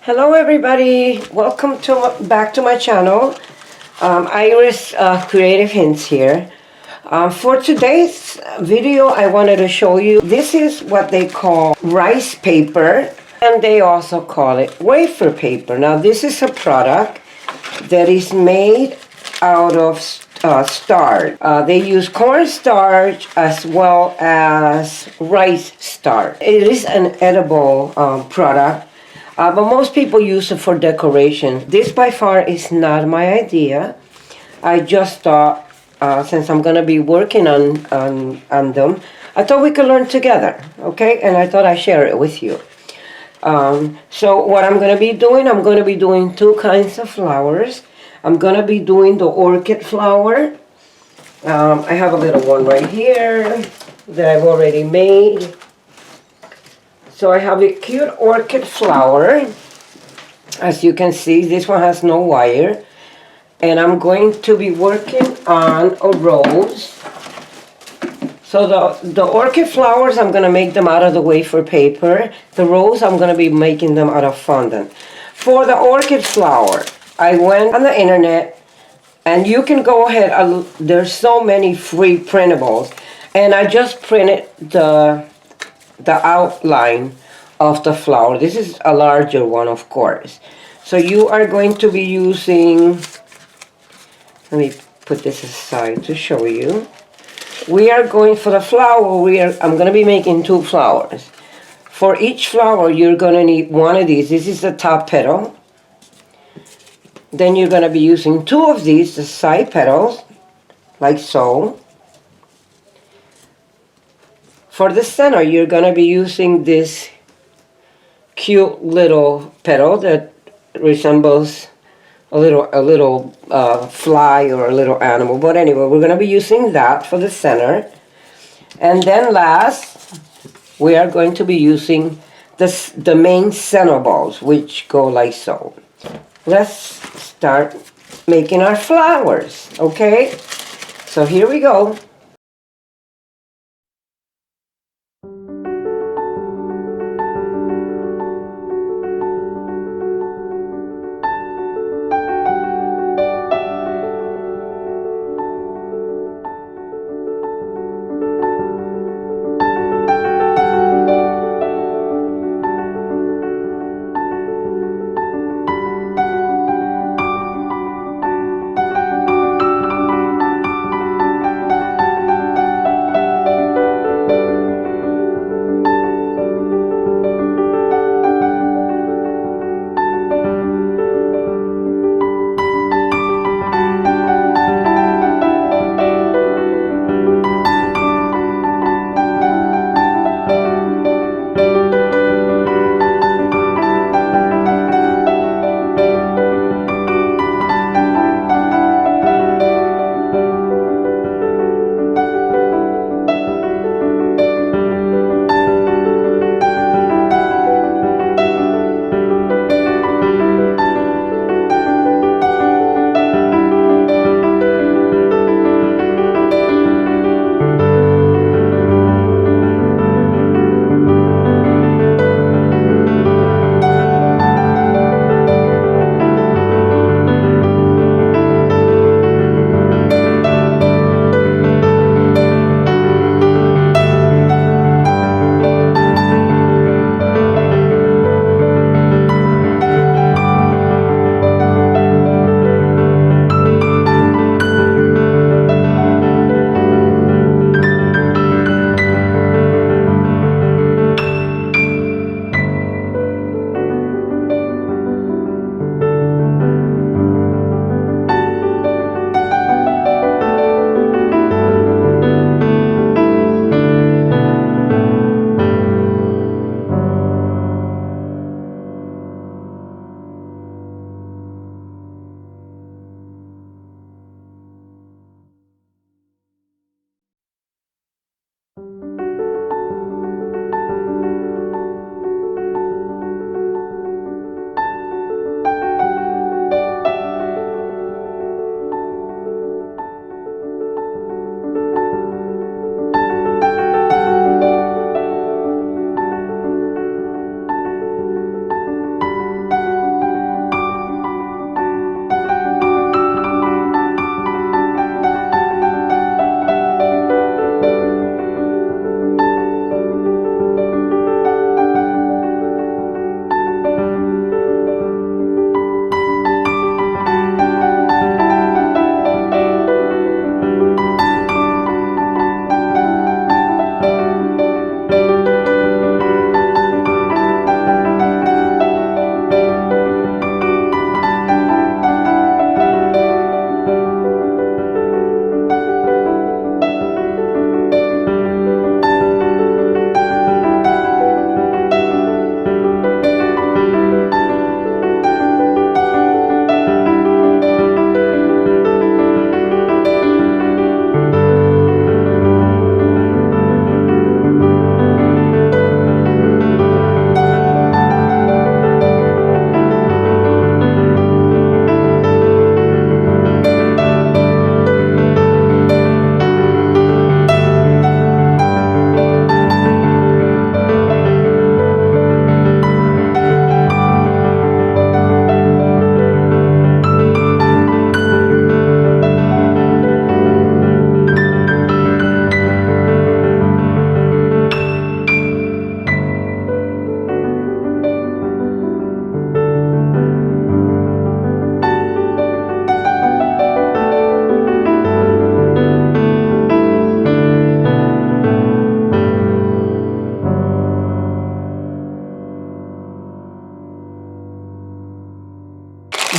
Hello everybody, welcome back to my channel. Iris Creative Hints here. For today's video I wanted to show you, this is what they call rice paper, and they also call it wafer paper. Now this is a product that is made out of starch. They use cornstarch as well as rice starch. It is an edible product. But most people use it for decoration. This by far is not my idea. I just thought, since I'm going to be working on them, I thought we could learn together, okay? And I thought I'd share it with you. So what I'm going to be doing two kinds of flowers. I'm going to be doing the orchid flower. I have a little one right here that I've already made. So I have a cute orchid flower. As you can see, this one has no wire. And I'm going to be working on a rose. So the orchid flowers, I'm going to make them out of the wafer paper. The rose, I'm going to be making them out of fondant. For the orchid flower, I went on the internet, and you can go ahead. There's so many free printables. And I just printed the outline of the flower. This is a larger one, of course. So you are going to be using, let me put this aside to show you. We are going for the flower, I'm going to be making two flowers. For each flower, you're going to need one of these. This is the top petal. Then you're going to be using two of these, the side petals, like so. For the center, you're going to be using this cute little petal that resembles a little fly or a little animal. But anyway, we're going to be using that for the center. And then last, we are going to be using the main center balls, which go like so. Let's start making our flowers, okay? So here we go.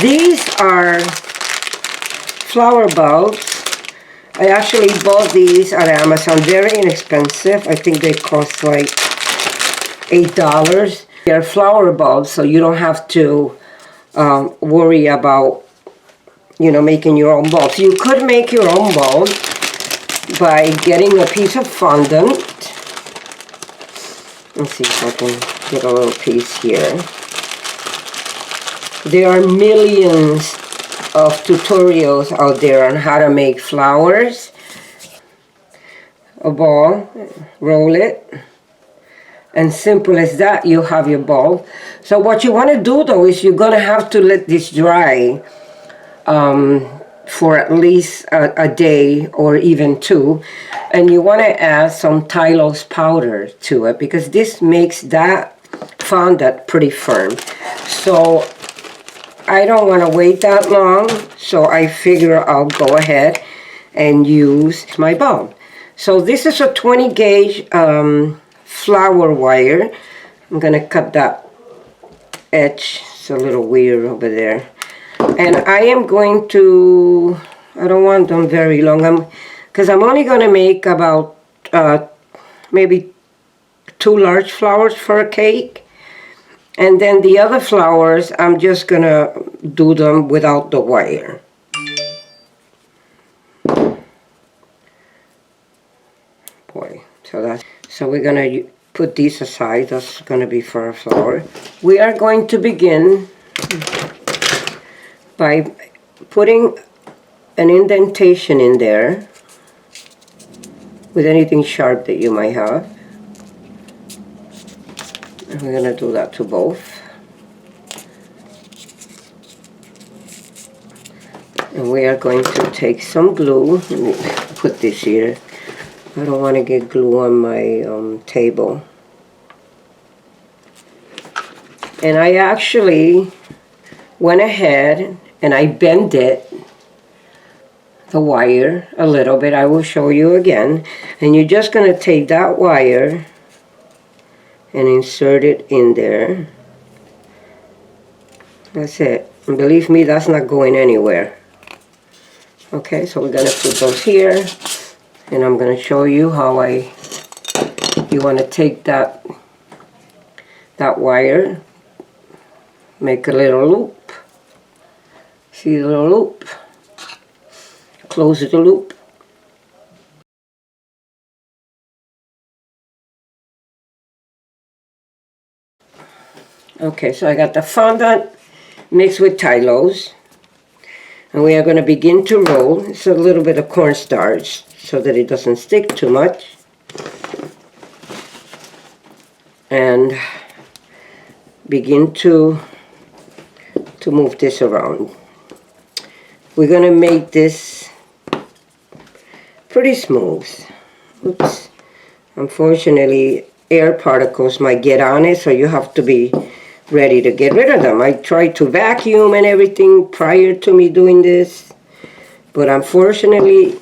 These are flower bulbs. I actually bought these at Amazon, very inexpensive. I think they cost like $8. They're flower bulbs, so you don't have to worry about, you know, making your own bulbs. You could make your own bulb by getting a piece of fondant. Let's see if I can get a little piece here. There are millions of tutorials out there on how to make flowers. A ball, roll it, and simple as that, you have your bulb. So what you want to do though is you're going to have to let this dry for at least a day or even two, and you want to add some Tylose powder to it because this makes that fondant pretty firm. So I don't want to wait that long, so I figure I'll go ahead and use my bulb. So this is a 20 gauge flower wire. I'm going to cut that edge. It's a little weird over there. And I am going to, I don't want them very long, because I'm only going to make about maybe 2 large flowers for a cake. And then the other flowers, I'm just going to do them without the wire. Boy, so we're going to put these aside. That's going to be for a flower. We are going to begin by putting an indentation in there with anything sharp that you might have. And we're going to do that to both. And we are going to take some glue. Let me put this here. I don't want to get glue on my table. And I actually went ahead and I bent it, the wire, a little bit. I will show you again. And you're just going to take that wire and insert it in there. That's it. And believe me, that's not going anywhere. Okay, so we're going to put those here. And I'm going to show you how you want to take that wire, make a little loop. See the little loop? Close the loop. Okay, so I got the fondant mixed with Tylose. And we are going to begin to roll. It's a little bit of cornstarch so that it doesn't stick too much. And begin to move this around. We're going to make this pretty smooth. Oops. Unfortunately, air particles might get on it, so you have to be ready to get rid of them. I tried to vacuum and everything prior to me doing this, but unfortunately,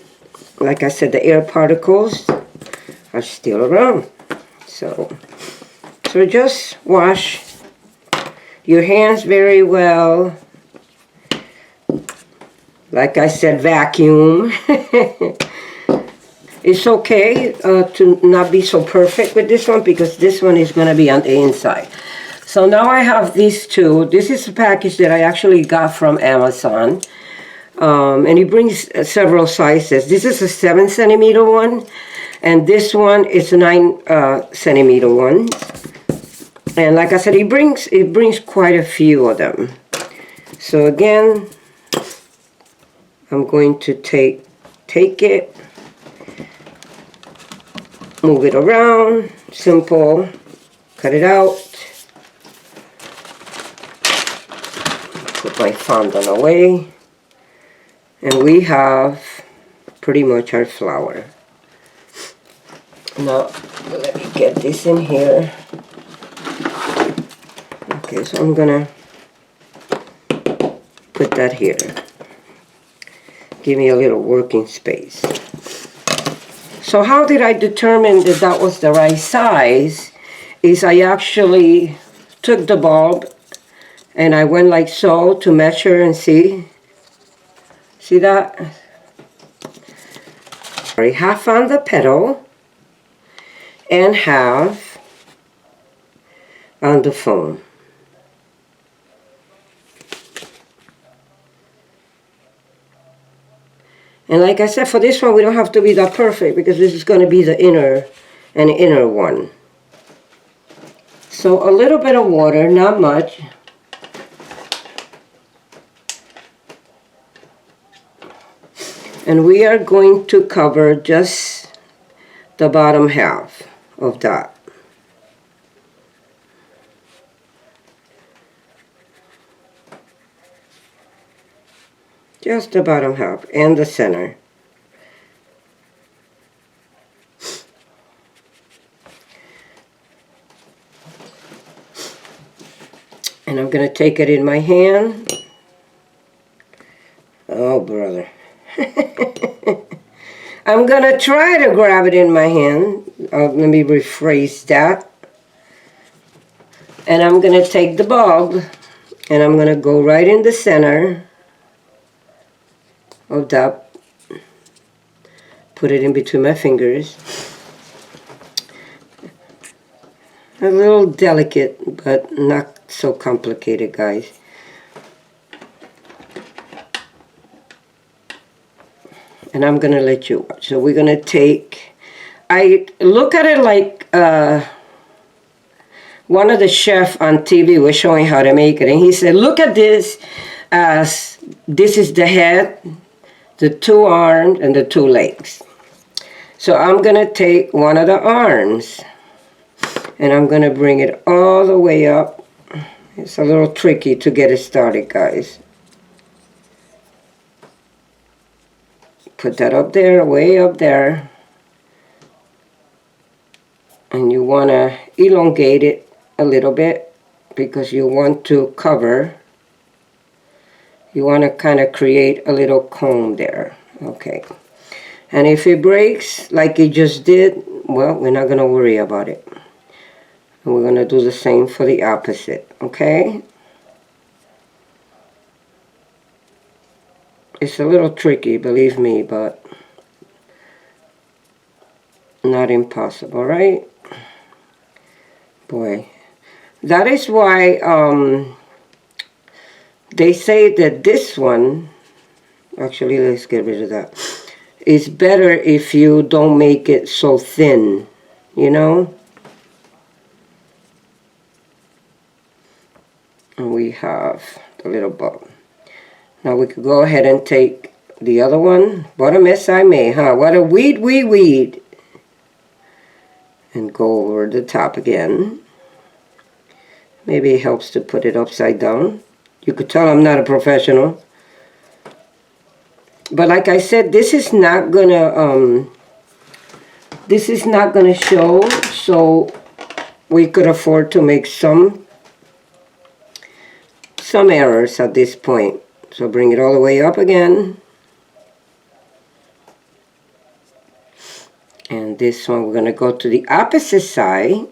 like I said, the air particles are still around. So just wash your hands very well. Like I said, vacuum. It's okay to not be so perfect with this one because this one is going to be on the inside. So now I have these two. This is a package that I actually got from Amazon. And it brings several sizes. This is a 7 centimeter one. And this one is a 9 centimeter one. And like I said, it brings quite a few of them. So again, I'm going to take it, move it around, simple, cut it out, put my fondant away, and we have pretty much our flower. Now, let me get this in here. Okay, so I'm gonna put that here. Give me a little working space. So how did I determine that that was the right size? Is I actually took the bulb And I went like so to measure and see. See that? Half on the petal and half on the foam. And like I said, for this one, we don't have to be that perfect because this is going to be the inner one. So a little bit of water, not much. And we are going to cover just the bottom half of that. Just the bottom half and the center. And I'm going to take it in my hand. Oh, brother. I'm going to try to grab it in my hand. Let me rephrase that. And I'm going to take the bulb and I'm going to go right in the center of that. Put it in between my fingers. A little delicate, but not so complicated, guys. And I'm going to let you watch. So we're going to take, I look at it like one of the chefs on TV was showing how to make it. And he said, look at this as this is the head, the two arms, and the two legs. So I'm going to take one of the arms and I'm going to bring it all the way up. It's a little tricky to get it started, guys. Put that up there, way up there. And you want to elongate it a little bit because you want to cover. You want to kind of create a little cone there. Okay. And if it breaks like it just did, well, we're not going to worry about it. And we're going to do the same for the opposite, okay? It's a little tricky, believe me, but not impossible, right? Boy, that is why they say that this one, actually let's get rid of that, is better if you don't make it so thin, you know? And we have the little bulb. Now we could go ahead and take the other one. What a mess I made, huh? What a weed. And go over the top again. Maybe it helps to put it upside down. You could tell I'm not a professional. But like I said, this is not gonna show, so we could afford to make some errors at this point. So bring it all the way up again. And this one we're going to go to the opposite side.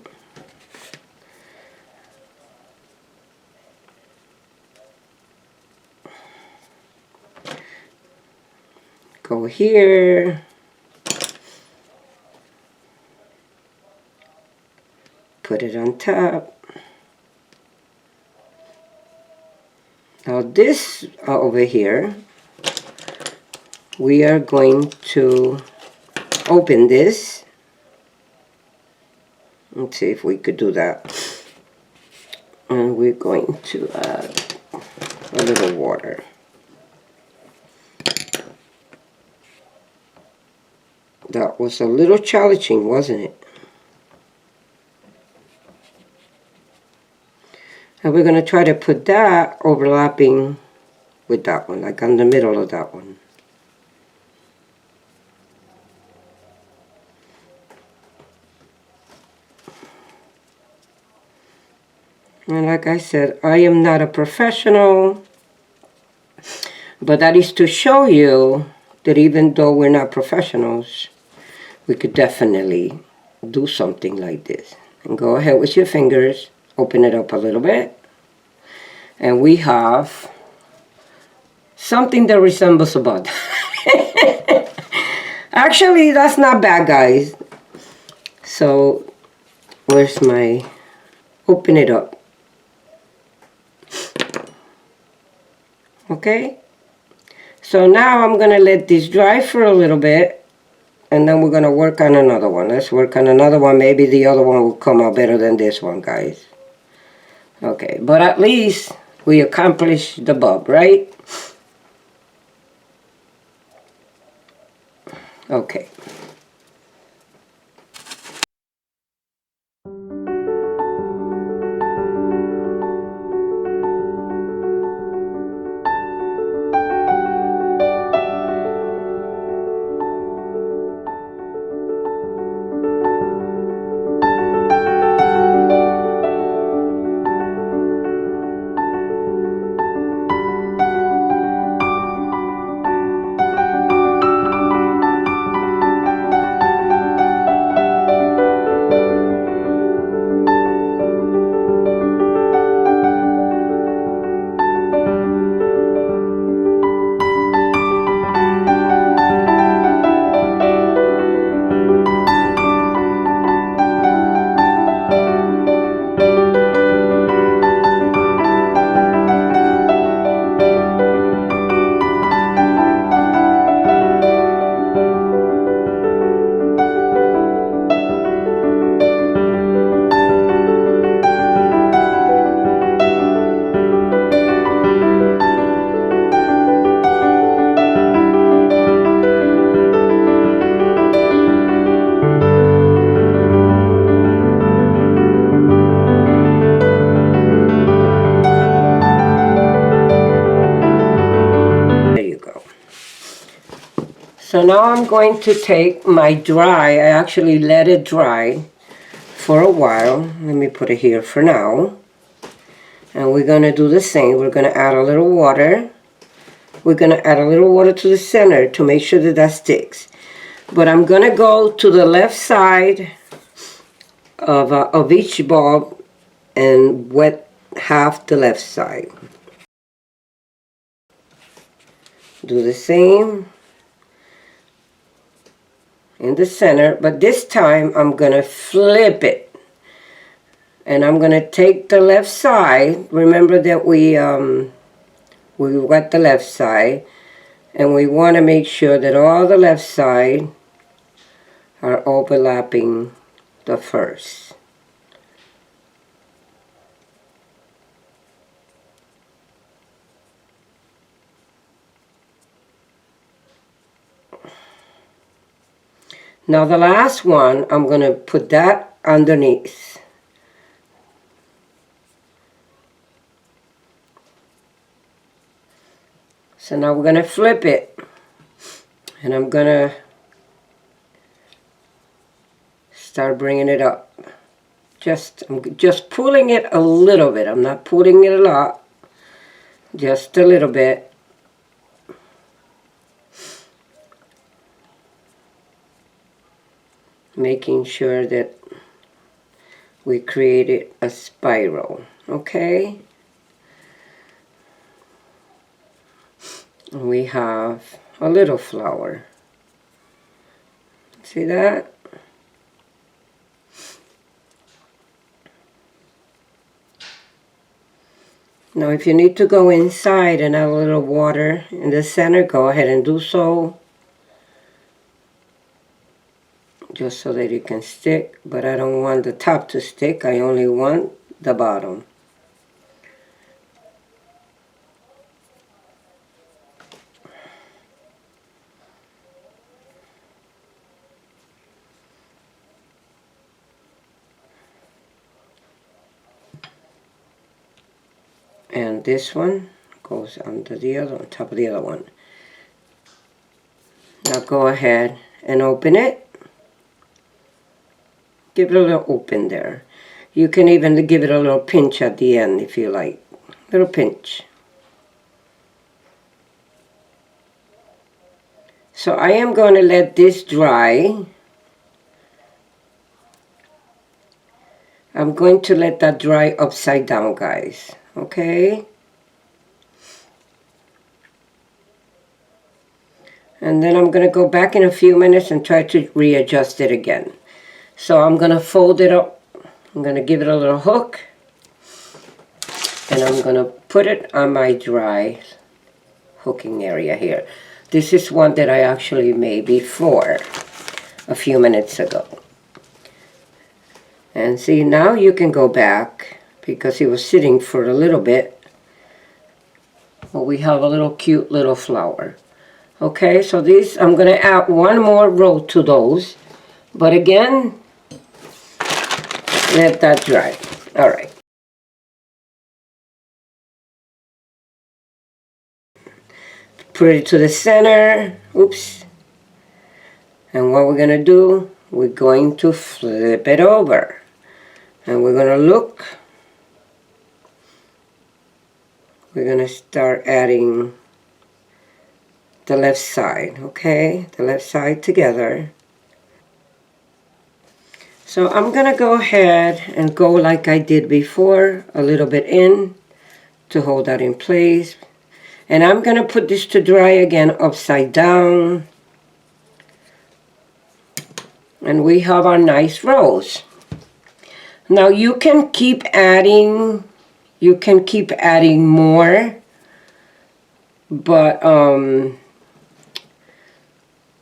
Go here. Put it on top. Now this over here, we are going to open this. Let's see if we could do that. And we're going to add a little water. That was a little challenging, wasn't it? And we're going to try to put that overlapping with that one, like on the middle of that one. And like I said, I am not a professional, but that is to show you that even though we're not professionals, we could definitely do something like this. And go ahead with your fingers, open it up a little bit, And we have something that resembles a bud. Actually, that's not bad, guys. So, where's my... Open it up. Okay? So now I'm going to let this dry for a little bit. And then we're going to work on another one. Let's work on another one. Maybe the other one will come out better than this one, guys. Okay, but at least we accomplished the bulb, right? Okay. So now I'm going to take my dry, I actually let it dry for a while. Let me put it here for now. And we're going to do the same. We're going to add a little water. We're going to add a little water to the center to make sure that that sticks. But I'm going to go to the left side of each bulb and wet half the left side. Do the same in the center, but this time I'm gonna flip it, and I'm gonna take the left side. Remember that we wet the left side, and we want to make sure that all the left side are overlapping the first. Now the last one, I'm going to put that underneath. So now we're going to flip it. And I'm going to start bringing it up. I'm just pulling it a little bit. I'm not pulling it a lot. Just a little bit. Making sure that we created a spiral, okay? We have a little flower. See that? Now if you need to go inside and add a little water in the center, go ahead and do so. Just so that it can stick, but I don't want the top to stick, I only want the bottom. And this one goes under the other, on top of the other one. Now go ahead and open it. Give it a little open there. You can even give it a little pinch at the end if you like. Little pinch. So I am going to let this dry. I'm going to let that dry upside down, guys. Okay? And then I'm going to go back in a few minutes and try to readjust it again. So I'm going to fold it up. I'm going to give it a little hook. And I'm going to put it on my dry hooking area here. This is one that I actually made before, a few minutes ago. And see, now you can go back because it was sitting for a little bit. Well, we have a little cute little flower. Okay, so these, I'm going to add one more row to those. But again, let that dry. All right. Put it to the center. Oops. And what we're going to do, we're going to flip it over. And we're going to look. We're going to start adding the left side, okay? The left side together. So I'm going to go ahead and go like I did before, a little bit in to hold that in place. And I'm going to put this to dry again upside down. And we have our nice rows. Now you can keep adding more, but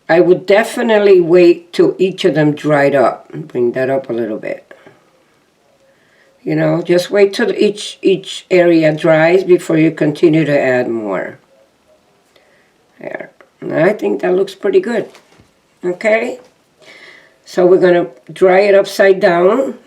I would definitely wait till each of them dried up. Bring that up a little bit. You know, just wait till each area dries before you continue to add more. There. And I think that looks pretty good. Okay? So we're going to dry it upside down.